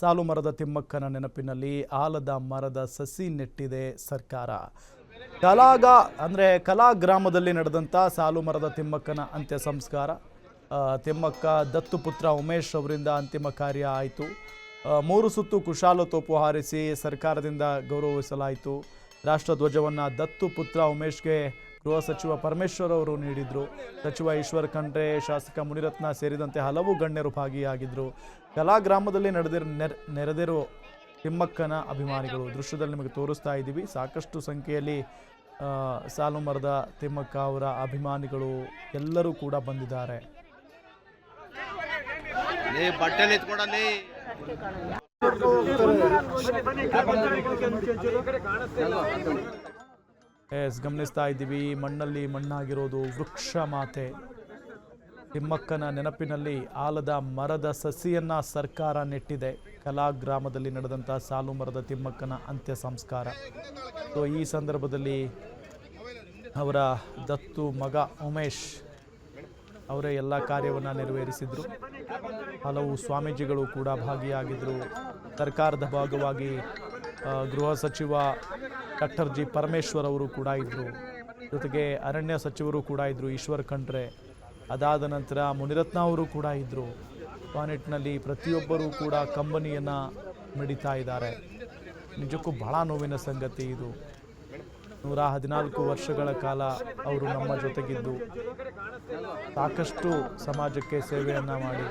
ಸಾಲು ಮರದ ತಿಮ್ಮಕ್ಕನ ನೆನಪಿನಲ್ಲಿ ಆಲದ ಮರದ ಸಸಿ ನೆಟ್ಟಿದೆ ಸರ್ಕಾರ. ಕಲಾ ಗ್ರಾಮದಲ್ಲಿ ನಡೆದಂಥ ಸಾಲು ಮರದ ತಿಮ್ಮಕ್ಕನ ಅಂತ್ಯ ಸಂಸ್ಕಾರ. ತಿಮ್ಮಕ್ಕ ದತ್ತುಪುತ್ರ ಉಮೇಶ್ ಅವರಿಂದ ಅಂತಿಮ ಕಾರ್ಯ ಆಯಿತು. 3 ಸುತ್ತು ಕುಶಾಲತೋಪು ಹಾರಿಸಿ ಸರ್ಕಾರದಿಂದ ಗೌರವಿಸಲಾಯಿತು. ರಾಷ್ಟ್ರಧ್ವಜವನ್ನು ದತ್ತುಪುತ್ರ ಉಮೇಶ್ಗೆ ಗೃಹ ಸಚಿವ ಪರಮೇಶ್ವರ್ ಅವರು ನೀಡಿದರು. ಸಚಿವ ಈಶ್ವರ್ ಖಂಡ್ರೆ, ಶಾಸಕ ಮುನಿರತ್ನ ಸೇರಿದಂತೆ ಹಲವು ಗಣ್ಯರು ಭಾಗಿಯಾಗಿದ್ದರು. ಕಲಾ ಗ್ರಾಮದಲ್ಲಿ ನೆರೆದಿರುವ ತಿಮ್ಮಕ್ಕನ ಅಭಿಮಾನಿಗಳು ದೃಶ್ಯದಲ್ಲಿ ನಿಮಗೆ ತೋರಿಸ್ತಾ ಇದ್ದೀವಿ. ಸಾಕಷ್ಟು ಸಂಖ್ಯೆಯಲ್ಲಿ ಸಾಲು ಮರದ ತಿಮ್ಮಕ್ಕ ಅವರ ಅಭಿಮಾನಿಗಳು ಎಲ್ಲರೂ ಕೂಡ ಬಂದಿದ್ದಾರೆ. ಗಮನಿಸ್ತಾ ಇದ್ದೀವಿ, ಮಣ್ಣಲ್ಲಿ ಮಣ್ಣಾಗಿರೋದು ವೃಕ್ಷ ಮಾತೆ ತಿಮ್ಮಕ್ಕನ ನೆನಪಿನಲ್ಲಿ ಆಲದ ಮರದ ಸಸಿಯನ್ನ ಸರ್ಕಾರ ನೆಟ್ಟಿದೆ. ಕಲಾ ಗ್ರಾಮದಲ್ಲಿ ನಡೆದಂಥ ಸಾಲು ಮರದ ತಿಮ್ಮಕ್ಕನ ಅಂತ್ಯ ಸಂಸ್ಕಾರ. ಸೊ ಈ ಸಂದರ್ಭದಲ್ಲಿ ಅವರ ದತ್ತು ಮಗ ಉಮೇಶ್ ಅವರೇ ಎಲ್ಲ ಕಾರ್ಯವನ್ನು ನೆರವೇರಿಸಿದರು. ಹಲವು ಸ್ವಾಮೀಜಿಗಳು ಕೂಡ ಭಾಗಿಯಾಗಿದ್ದರು. ಸರ್ಕಾರದ ಭಾಗವಾಗಿ ಗೃಹ ಸಚಿವ ಡಾಕ್ಟರ್ ಜಿ ಪರಮೇಶ್ವರ್ ಅವರು ಕೂಡ ಇದ್ದರು. ಜೊತೆಗೆ ಅರಣ್ಯ ಸಚಿವರು ಕೂಡ ಇದ್ದರು, ಈಶ್ವರ್ ಖಂಡ್ರೆ. ಅದಾದ ನಂತರ ಮುನಿರತ್ನ ಅವರು ಕೂಡ ಇದ್ದರು. ಆ ನಿಟ್ಟಿನಲ್ಲಿ ಪ್ರತಿಯೊಬ್ಬರೂ ಕೂಡ ಕಂಬನಿಯನ್ನು ಮಿಡಿತಾ ಇದ್ದಾರೆ. ನಿಜಕ್ಕೂ ಬಹಳ ನೋವಿನ ಸಂಗತಿ ಇದು. 114 ವರ್ಷಗಳ ಕಾಲ ಅವರು ನಮ್ಮ ಜೊತೆಗಿದ್ದು ಸಾಕಷ್ಟು ಸಮಾಜಕ್ಕೆ ಸೇವೆಯನ್ನು ಮಾಡಿ